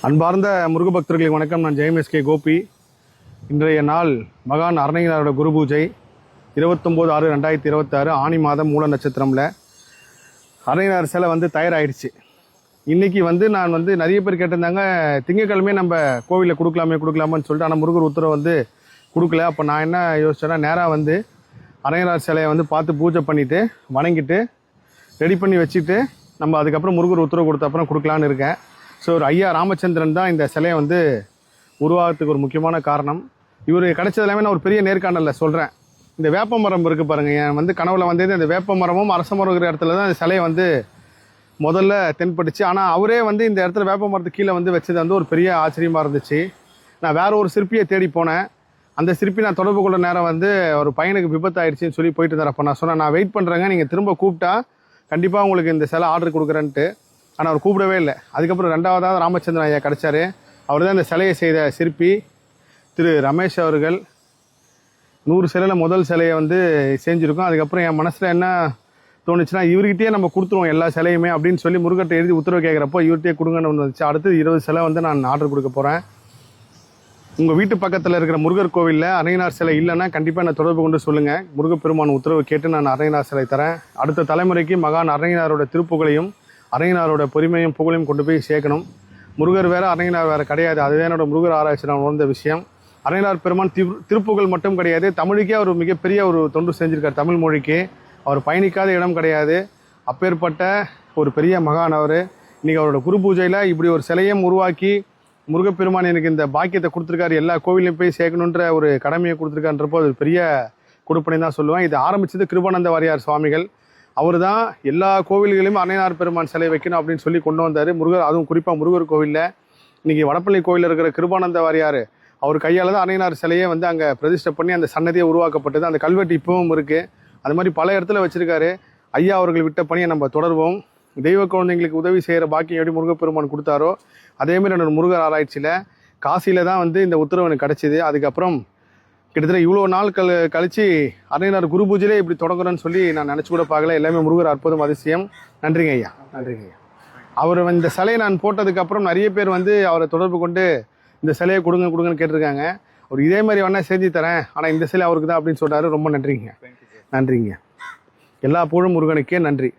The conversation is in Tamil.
அன்பார்ந்த முருக பக்தர்களுக்கு வணக்கம். நான் ஜெயம் கோபி. இன்றைய நாள் மகான் அருணகிரிநாதரோட குரு பூஜை 29/6/2026 ஆனி மாதம் மூல நட்சத்திரமில் அருணகிரிநாதர் சிலை தயாராகிடுச்சு. இன்றைக்கி நான் நிறைய பேர் கேட்டிருந்தாங்க, திங்கக்கிழமையே நம்ம கோவிலில் கொடுக்கலாமான்னு சொல்லிட்டு. ஆனால் முருகர் உத்தரவு கொடுக்கல. அப்போ நான் என்ன யோசிச்சேன்னா, நேராக அருணகிரிநாதர் சிலையை பார்த்து பூஜை பண்ணிவிட்டு வணங்கிட்டு ரெடி பண்ணி வச்சுட்டு நம்ம அதுக்கப்புறம் முருகர் உத்தரவு கொடுத்த அப்புறம் கொடுக்கலான்னு இருக்கேன். ஸோ ஒரு ஐயா ராமச்சந்திரன் தான் இந்த சிலையை உருவாகிறதுக்கு ஒரு முக்கியமான காரணம். இவர் கிடைச்சது எல்லாமே நான் ஒரு பெரிய நேர்காணலில் சொல்கிறேன். இந்த வேப்ப மரம் இருக்குது பாருங்கள், என் கனவுல வந்தது இந்த வேப்ப மரமும் அரச மரம் இருக்கிற இடத்துல தான் இந்த சிலையை முதல்ல தென்பட்டுச்சு. ஆனால் அவரே இந்த இடத்துல வேப்ப மரத்துக்கு கீழே வச்சது ஒரு பெரிய ஆச்சரியமாக இருந்துச்சு. நான் வேற ஒரு சிற்பியை தேடி போனேன். அந்த சிற்பி நான் தொடர்பு கொள்ள நேரம் ஒரு பையனுக்கு விபத்து ஆயிடுச்சுன்னு சொல்லி போயிட்டு இருந்தார். அப்போ நான் சொன்னேன், நான் வெயிட் பண்ணுறேங்க, நீங்கள் திரும்ப கூப்பிட்டா கண்டிப்பாக உங்களுக்கு இந்த சிலை ஆர்டர் கொடுக்குறேன்ட்டு. ஆனால் அவர் கூப்பிடவே இல்லை. அதுக்கப்புறம் ரெண்டாவதாக ராமச்சந்திரன் ஐயா கிடச்சார். அவர் தான் இந்த சிலையை செய்த சிற்பி திரு ரமேஷ் அவர்கள். 100 சிலையில் முதல் சிலையை செஞ்சுருக்கோம். அதுக்கப்புறம் என் மனசில் என்ன தோணுச்சுன்னா, இவர்கிட்டயே நம்ம கொடுத்துருவோம் எல்லா சிலையுமே அப்படின்னு சொல்லி முருகர்கிட்ட எழுதி உத்தரவு கேட்குறப்போ இவர்கிட்டயே கொடுங்கன்னு வந்துச்சு. அடுத்து 20 சிலை நான் ஆர்டர் கொடுக்க போகிறேன். உங்கள் வீட்டு பக்கத்தில் இருக்கிற முருகர் கோவிலில் அருணகிரிநாதர் சிலை இல்லைன்னா கண்டிப்பாக நான் தொடர்பு கொண்டு சொல்லுங்கள். முருகப்பெருமான் உத்தரவு கேட்டு நான் அருணகிரிநாதர் சிலை தரேன். அடுத்த தலைமுறைக்கு மகான் அருணகிரிநாதரோட திருப்புகளையும் அருணகிரிநாதரோட பொறுமையும் புகழையும் கொண்டு போய் சேர்க்கணும். முருகர் வேறு அருணகிரிநாதர் வேறு கிடையாது. அதுவே என்னோட முருகர் ஆராய்ச்சி நான் உணர்ந்த விஷயம். அருணகிரிநாதர் பெருமான் திருப்புகழ் மட்டும் கிடையாது, தமிழுக்கே அவர் மிகப்பெரிய ஒரு தொண்டு செஞ்சுருக்கார். தமிழ் மொழிக்கு அவர் பயணிக்காத இடம் கிடையாது. அப்பேற்பட்ட ஒரு பெரிய மகான் அவர். இன்றைக்கி அவரோட குரு பூஜையில் இப்படி ஒரு சிலையும் உருவாக்கி முருகப்பெருமான் எனக்கு இந்த பாக்கியத்தை கொடுத்துருக்காரு, எல்லா கோவிலையும் போய் சேர்க்கணுன்ற ஒரு கடமையை கொடுத்துருக்கான்றப்போ அது பெரிய கொடுப்பனை தான் சொல்லுவேன். இது ஆரம்பித்தது கிருபானந்த வாரியார் சுவாமிகள். அவர் தான் எல்லா கோவில்களையும் அருணகிரிநாதர் பெருமான் சிலை வைக்கணும் அப்படின்னு சொல்லி கொண்டு வந்தார். முருகர், அதுவும் குறிப்பாக முருகர் கோவிலில் இன்றைக்கி வடப்பள்ளி கோவிலில் இருக்கிற கிருபானந்த வாரியார் அவர் கையால் தான் அருணகிரிநாதர் சிலையை அங்கே பிரதிஷ்டை பண்ணி அந்த சன்னதியை உருவாக்கப்பட்டது. அந்த கல்வெட்டு இப்பவும் இருக்குது. அது மாதிரி பல இடத்துல வச்சுருக்காரு. ஐயா அவர்கள் விட்ட பணியை நம்ம தொடர்வோம். தெய்வ குழந்தைங்களுக்கு உதவி செய்கிற பாக்கியம் எப்படி முருகப்பெருமான் கொடுத்தாரோ அதேமாதிரி என்னோட முருகர் ஆராய்ச்சியில் காசியில் தான் இந்த உத்தரவு எனக்கு கிடச்சிது. அதுக்கப்புறம் கிட்டத்தட்ட இவ்வளோ நாள் கழித்து அருணகிரிநாதர் குரு பூஜையிலே இப்படி தொடங்குறேன்னு சொல்லி நான் நினச்சி கூட பார்க்கல. எல்லாமே முருகர் அற்புதம், அதிசயம். நன்றிங்க ஐயா, நன்றிங்க ஐயா. அவர் இந்த சிலையை நான் போட்டதுக்கப்புறம் நிறைய பேர் அவரை தொடர்பு கொண்டு இந்த சிலையை கொடுங்கன்னு கேட்டிருக்காங்க. அவர் இதே மாதிரி வேணா செஞ்சு தரேன், ஆனால் இந்த சிலை அவருக்கு தான் அப்படின்னு சொல்கிறாரு. ரொம்ப நன்றிங்க, நன்றிங்க. எல்லா புகழும் முருகனுக்கே. நன்றி.